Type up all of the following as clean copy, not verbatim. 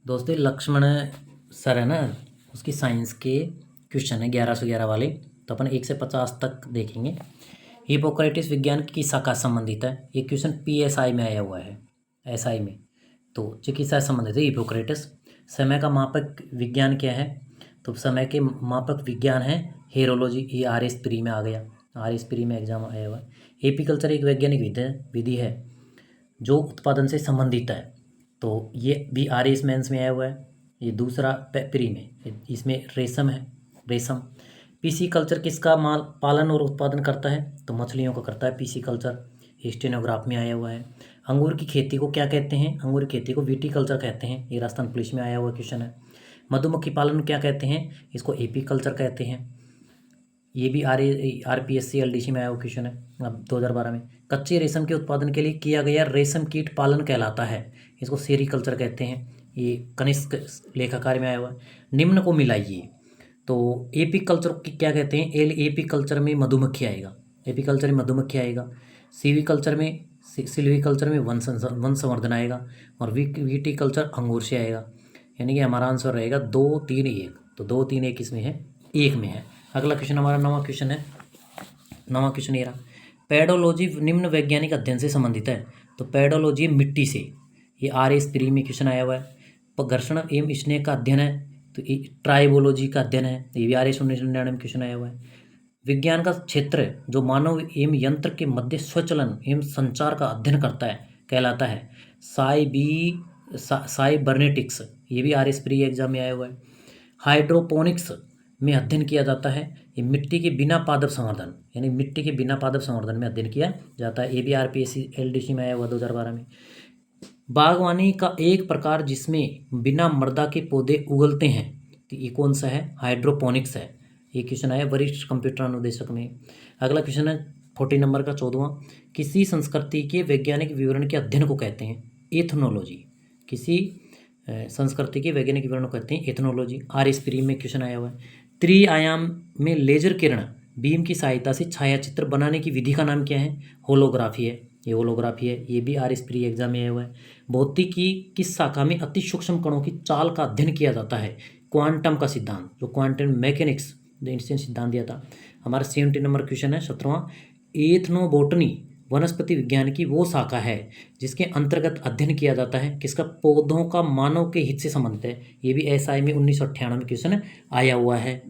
दोस्तों लक्ष्मण सर है ना, उसकी साइंस के क्वेश्चन है 1111 वाले। तो अपन 1 से 50 तक देखेंगे। हिपोक्रेटिस विज्ञान की शाखा संबंधित है। ये क्वेश्चन PSI में आया हुआ है, SI में। तो चिकित्सा से संबंधित है हिपोक्रेटिस। समय का मापक विज्ञान क्या है? तो समय के मापक विज्ञान है हेरोलॉजी। ये RS प्री में आ गया, RS प्री में एग्जाम आया हुआ है। एपीकल्चर एक वैज्ञानिक विधि है जो उत्पादन से संबंधित है। तो ये भी RS मेंस में आया हुआ है। ये दूसरा प्री में, इसमें रेशम है, रेशम। पीसी कल्चर किसका माल पालन और उत्पादन करता है? तो मछलियों का करता है पीसी कल्चर। स्टेनोग्राफ में आया हुआ है। अंगूर की खेती को क्या कहते हैं? अंगूर की खेती को विटीकल्चर कहते हैं। ये राजस्थान पुलिस में आया हुआ क्वेश्चन है। मधुमक्खी पालन क्या कहते हैं? इसको एपीकल्चर कहते हैं। ये भी RPSC LDC में आया हुआ क्वेश्चन है अब 2012 में। कच्चे रेशम के उत्पादन के लिए किया गया रेशम कीट पालन कहलाता है। इसको सेरीकल्चर कहते हैं। ये कनिष्क लेखाकार में आया हुआ है। निम्न को मिलाइए। तो एपीकल्चर की क्या कहते हैं? एपीकल्चर में मधुमक्खी आएगा, एपीकल्चर में मधुमक्खी आएगा। सिल्वीकल्चर में सिल्वीकल्चर में वन संवर्धन आएगा। और विटीकल्चर अंगूर से आएगा। यानी कि हमारा आंसर रहेगा 2, 3, 1। तो 2, 3, 1 इसमें है, 1 में है। अगला क्वेश्चन हमारा नवा क्वेश्चन है। नवा क्वेश्चन ये रहा, पेडोलॉजी निम्न वैज्ञानिक अध्ययन से संबंधित है। तो पेडोलॉजी मिट्टी से, ये RS प्री में क्वेश्चन आया हुआ है। घर्षण एवं स्नेह का अध्ययन है, तो ये ट्राइबोलॉजी का अध्ययन है। ये भी RS 1999 में क्वेश्चन आया हुआ है। विज्ञान का क्षेत्र जो मानव एवं यंत्र के मध्य स्वचलन एवं संचार का अध्ययन करता है कहलाता है साइबरनेटिक्स। ये भी RS प्री एग्जाम में आया हुआ है। हाइड्रोपोनिक्स में अध्ययन किया जाता है ये मिट्टी के बिना पादप संवर्धन, यानी मिट्टी के बिना पादप संवर्धन में अध्ययन किया जाता है। ये भी RPSC LDC में आया हुआ 2012 में। बागवानी का एक प्रकार जिसमें बिना मृदा के पौधे उगलते हैं, तो ये कौन सा है? हाइड्रोपोनिक्स है। ये क्वेश्चन आया वरिष्ठ कंप्यूटर अनुदेशक में। अगला क्वेश्चन है 40 नंबर का 14वां, किसी संस्कृति के वैज्ञानिक विवरण के अध्ययन को कहते हैं एथनोलॉजी। किसी संस्कृति के वैज्ञानिक विवरण को कहते हैं एथनोलॉजी। RS प्री में क्वेश्चन आया हुआ है। त्रिआयाम में लेजर किरण बीम की सहायता से छायाचित्र बनाने की विधि का नाम क्या है? होलोग्राफी है। ये होलोग्राफी है। ये भी RS प्री एग्जाम में आया हुआ है। भौतिकी किस शाखा में अति सूक्ष्म कणों की चाल का अध्ययन किया जाता है? क्वांटम का सिद्धांत, जो क्वांटम मैकेनिक्स ने सिद्धांत दिया था। हमारा 70 नंबर क्वेश्चन है 17वां, एथनोबोटनी वनस्पति विज्ञान की वो शाखा है जिसके अंतर्गत अध्ययन किया जाता है किसका? पौधों का मानव के हित से संबंधित है। ये भी SI में 1998 में क्वेश्चन आया हुआ है।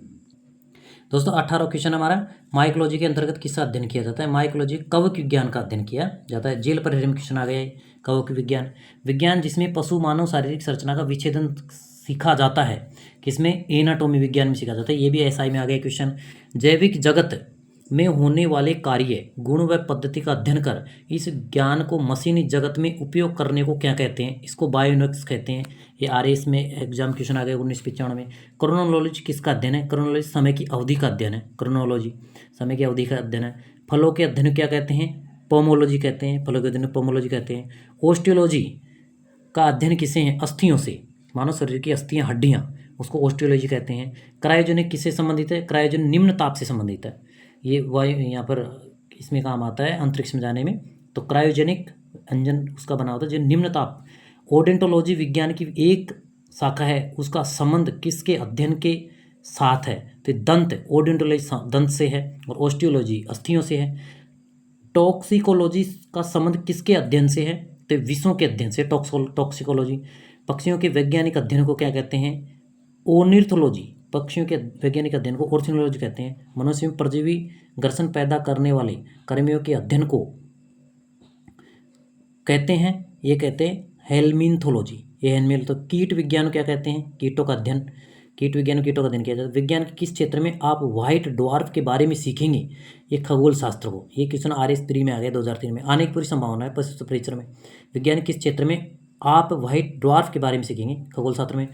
दोस्तों 18वां क्वेश्चन हमारा, माइकोलॉजी के अंतर्गत किसका अध्ययन किया जाता है? माइकोलॉजी कवक विज्ञान का अध्ययन किया जाता है। जेल परिसर में क्वेश्चन आ गया है। कवक विज्ञान, विज्ञान जिसमें पशु मानव शारीरिक संरचना का विच्छेदन सीखा जाता है किसमें? एनाटॉमी विज्ञान में सीखा जाता है। ये भी SI में आ गया क्वेश्चन। जैविक जगत में होने वाले कार्य गुण व पद्धति का अध्ययन कर इस ज्ञान को मशीनी जगत में उपयोग करने को क्या कहते हैं? इसको बायोनिक्स कहते हैं। ये RS में एग्जाम क्वेश्चन आ गया 1995 में। क्रोनोलॉजी किसका अध्ययन है? क्रोनोलॉजी समय की अवधि का अध्ययन है। क्रोनोलॉजी समय की अवधि का अध्ययन है। फलों के अध्ययन क्या कहते हैं? पोमोलॉजी कहते हैं। फलों के अध्ययन पोमोलॉजी कहते हैं। ऑस्टियोलॉजी का अध्ययन किसे है? अस्थियों से, मानव शरीर की अस्थियां, हड्डियां, उसको ऑस्टियोलॉजी कहते हैं। क्रायोजेनिक किससे संबंधित है? क्रायोजेनिक निम्न ताप से संबंधित है। ये वायु यहाँ पर इसमें काम आता है अंतरिक्ष में जाने में। तो क्रायोजेनिक इंजन उसका बना होता है जो निम्न ताप। ओडेंटोलॉजी विज्ञान की एक शाखा है, उसका संबंध किसके अध्ययन के साथ है? तो दंत, ओडेंटोलॉजी दंत से है और ऑस्टियोलॉजी अस्थियों से है। टॉक्सिकोलॉजी का संबंध किसके अध्ययन से है? तो विषों के अध्ययन से, टॉक्सिकोलॉजी। पक्षियों के वैज्ञानिक अध्ययन को क्या कहते हैं? ओर्निथोलॉजी। पक्षियों के वैज्ञानिक अध्ययन को ओर्निथोलॉजी कहते हैं। मनुष्य में परजीवी घर्षण पैदा करने वाले कर्मियों के अध्ययन को कहते हैं, ये कहते हैं हेल्मिन्थोलॉजी। ये हेल्मिन। तो कीट विज्ञान क्या कहते हैं? कीटों का अध्ययन। कीट विज्ञान, कीटों का अध्ययन किया जाता है। विज्ञान के किस क्षेत्र में आप व्हाइट ड्वार्फ के बारे में सीखेंगे? ये खगोल शास्त्र को। ये क्वेश्चन RS प्री में आ गया 2003 में, आने की पूरी संभावना है प्रश्न परीक्षा में। विज्ञान किस क्षेत्र में आप व्हाइट ड्वार्फ के बारे में सीखेंगे? खगोल शास्त्र में।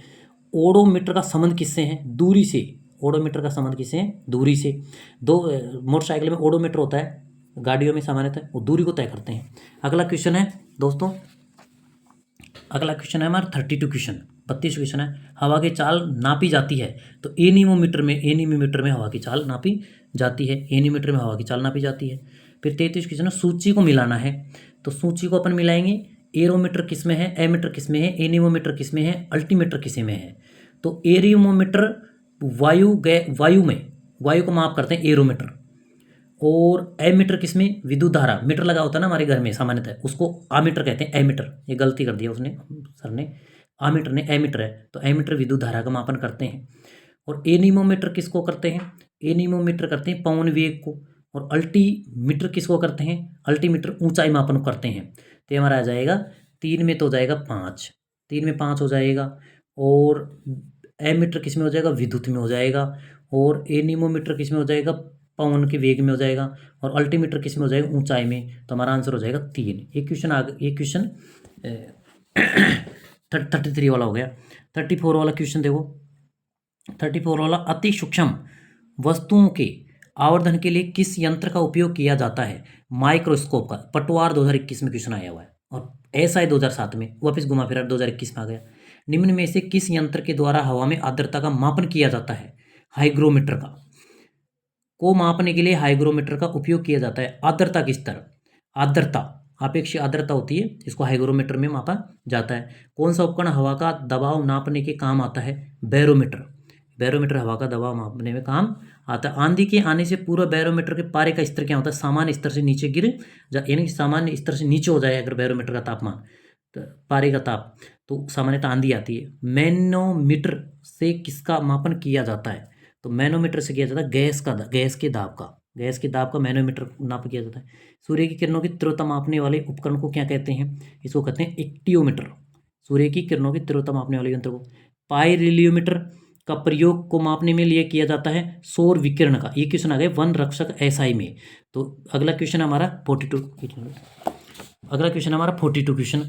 ओडोमीटर का संबंध किससे है? दूरी से। ओडोमीटर का संबंध किससे है? दूरी से। दो मोटरसाइकिल में ओडोमीटर होता है, गाड़ियों में सामान्यतः वो दूरी को तय करते हैं। अगला क्वेश्चन है दोस्तों, अगला क्वेश्चन है हमारा 32 क्वेश्चन, 32 क्वेश्चन है। हवा की चाल नापी जाती है तो एनीमोमीटर में हवा की चाल नापी जाती है। एनीमीटर में हवा की चाल नापी जाती है। फिर 33 क्वेश्चन है, सूची को मिलाना है। तो सूची को अपन मिलाएंगे एरोमीटर किस में है, एमीटर किस में है, एनीमोमीटर किस में है, अल्टीमीटर किस में है। तो एरियोमीटर वायु को माप करते हैं एरोमीटर, और एमीटर किस में, विद्युत धारा। मीटर लगा होता है ना हमारे घर में सामान्यतः, उसको आमीटर कहते हैं, एमीटर। ये गलती कर दिया उसने, सर ने, आमीटर ने एमीटर है, तो एमीटर विद्युत धारा का मापन करते हैं। और एनीमोमीटर किसको करते हैं, एनीमोमीटर करते हैं पवन वेग को। और अल्टीमीटर किसको करते हैं, अल्टीमीटर ऊंचाई मापन करते हैं। तो ये हमारा आ जाएगा 3 में तो हो जाएगा 5, 3 में 5 हो जाएगा। और एमीटर किस में हो जाएगा, विद्युत में हो जाएगा। और एनीमोमीटर किस में हो जाएगा, पवन के वेग में हो जाएगा। और अल्टीमीटर किस में हो जाएगा, ऊंचाई में। तो हमारा आंसर हो जाएगा 3। ये क्वेश्चन 33 वाला हो गया। 34 वाला क्वेश्चन देखो, 34 वाला, अति सूक्ष्म वस्तुओं के आवर्धन के लिए किस यंत्र का उपयोग किया जाता है, माइक्रोस्कोप का। पटवार 2021 में क्वेश्चन आया हुआ है, और एसआई 2007 में, वापस घुमा फिरा 2021 में आ गया। निम्न में से किस यंत्र के द्वारा हवा में आर्द्रता का मापन किया जाता है, हाइग्रोमीटर का को मापने के लिए हाइग्रोमीटर का उपयोग किया जाता है। आर्द्रता की स्तर, आर्द्रता, आपेक्षिक आर्द्रता होती है, इसको हाइग्रोमीटर में मापा जाता है। कौन सा उपकरण हवा का दबाव नापने के काम आता है, बैरोमीटर। बैरोमीटर हवा का दबाव मापने में काम आता है। आंधी के आने से पूर्व बैरोमीटर के पारे का स्तर क्या होता है, सामान्य स्तर से नीचे गिर यानी कि सामान्य स्तर से नीचे हो जाए अगर बैरोमीटर का तापमान, तो पारे का ताप, तो सामान्यतः आंधी आती है। मैनोमीटर से किसका मापन किया जाता है, तो मैनोमीटर से किया जाता है गैस के दाब का मैनोमीटर नाप किया जाता है। सूर्य की किरणों की तीव्रता मापने वाले उपकरण को क्या कहते हैं, इसको कहते हैं एक्टियोमीटर। सूर्य की किरणों की तीव्रता मापने वाले यंत्र को। पाइरिलियोमीटर का प्रयोग को मापने में लिए किया जाता है सौर विकिरण का। ये क्वेश्चन आ गए वन रक्षक एसआई में। तो अगला क्वेश्चन हमारा 42 क्वेश्चन।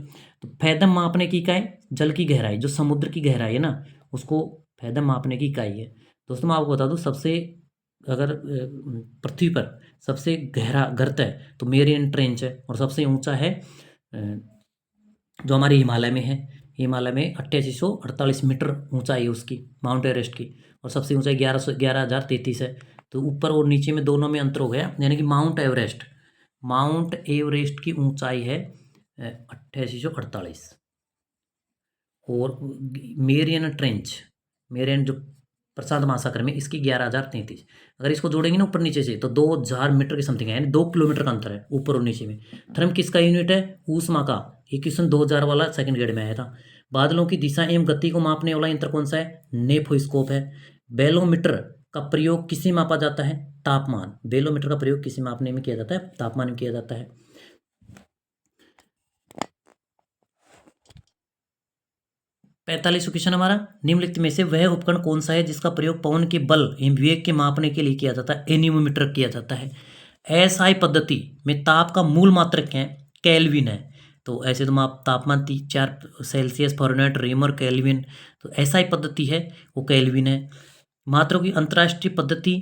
तो फैदम मापने की इकाई, जल की गहराई, जो समुद्र की गहराई है ना, उसको फैदम मापने की इकाई है। दोस्तों मैं आपको बता दूं, सबसे अगर पृथ्वी पर सबसे गहरा गर्त है तो मेरियन ट्रेंच है, और सबसे ऊंचा है जो हमारे हिमालय में है। हिमालय में 8848 मीटर ऊंचाई है उसकी, माउंट एवरेस्ट की, और सबसे ऊंचाई 11,033 है। तो ऊपर और नीचे में दोनों में अंतर हो गया, यानी कि माउंट एवरेस्ट की ऊंचाई है 8848, और मेरियन जो प्रशांत महासागर में, इसकी 11,033। अगर इसको जोड़ेंगे ना ऊपर नीचे से, तो 2000 मीटर के समथिंग है, यानी 2 किलोमीटर का अंतर है ऊपर और नीचे में। थर्म किसका यूनिट है, ऊष्मा का। ये क्वेश्चन 2000 वाला सेकंड ग्रेड में आया था। बादलों की दिशा एवं गति को मापने वाला यंत्र कौन सा है, नेफोस्कोप है। बेलोमीटर का प्रयोग किसे मापा जाता है, तापमान। बेलोमीटर का प्रयोग किसे मापने में किया जाता है, तापमान में किया जाता है। 45 क्वेश्चन हमारा, निम्नलिखित में से वह उपकरण कौन सा है जिसका प्रयोग पवन के बल एवं वेग के मापने के लिए किया जाता है, एनीमोमीटर किया जाता है। एसआई पद्धति में ताप का मूल मात्रक क्या है, केल्विन है। तो ऐसे तो माप तापमान 4 सेल्सियस, फ़ारेनहाइट, रेमर, केल्विन। तो एसआई पद्धति है वो केल्विन है। मात्रों की अंतर्राष्ट्रीय पद्धति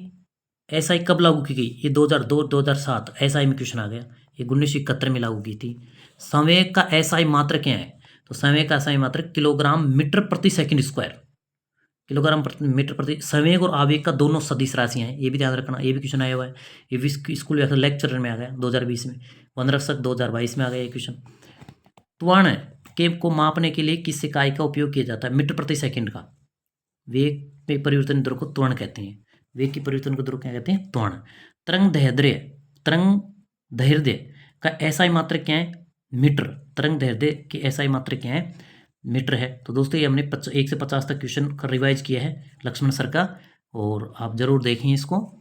एसआई कब लागू की गई, ये 2002-2007 एसआई में क्वेश्चन आ गया। ये 1971 में लागू की थी। संवेग का एसआई मात्रक क्या है, तो संवेग का एसआई मात्रक किलोग्राम मीटर प्रति सेकंड स्क्वायर, किलोग्राम मीटर प्रति। संवेग और आवेग का दोनों सदिश राशियां हैं, ये भी ध्यान रखना, ये भी क्वेश्चन आया हुआ है। ये भी स्कूल लेक्चर में आ गया 2020 में। वन रक्षक 2022 में आ गया ये क्वेश्चन। त्वरण के को मापने के लिए किस इकाई का उपयोग किया जाता है, मीटर प्रति सेकंड का। वेग में परिवर्तन दर को त्वरण कहते हैं, वेग की परिवर्तन को दर क्या कहते हैं, त्वरण। तरंग दैर्ध्य का एसआई मात्रक क्या है, मीटर। तरंग दैर्ध्य की एसआई मात्रक क्या है, मीटर है। तो दोस्तों ये हमने 1 से 50 तक क्वेश्चन का रिवाइज किया है लक्ष्मण सर का, और आप जरूर देखें इसको।